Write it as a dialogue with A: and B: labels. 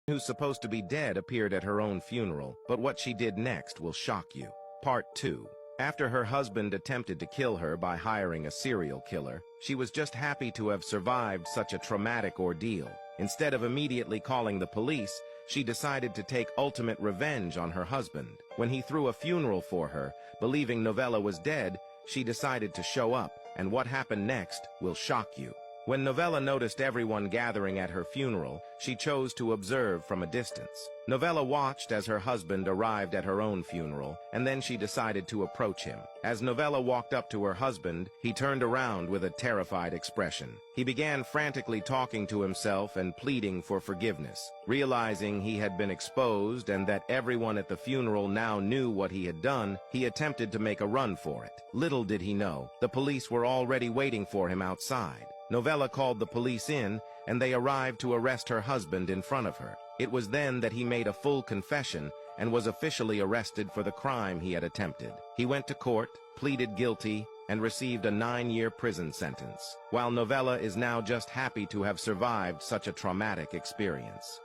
A: who's supposed to be dead appeared at her own funeral, but what she did next will shock you. Part 2. After her husband attempted to kill her by hiring a serial killer, she was just happy to have survived such a traumatic ordeal. Instead of immediately calling the police, she decided to take ultimate revenge on her husband. When he threw a funeral for her, believing Novella was dead, she decided to show up, and what happened next will shock you. When Novella noticed everyone gathering at her funeral, she chose to observe from a distance. Novella watched as her husband arrived at her own funeral, and then she decided to approach him. As Novella walked up to her husband, he turned around with a terrified expression. He began frantically talking to himself and pleading for forgiveness. Realizing he had been exposed and that everyone at the funeral now knew what he had done, he attempted to make a run for it. Little did he know, the police were already waiting for him outside. Novella called the police in, and they arrived to arrest her husband in front of her. It was then that he made a full confession and was officially arrested for the crime he had attempted. He went to court, pleaded guilty, and received a 9-year prison sentence, while Novella is now just happy to have survived such a traumatic experience.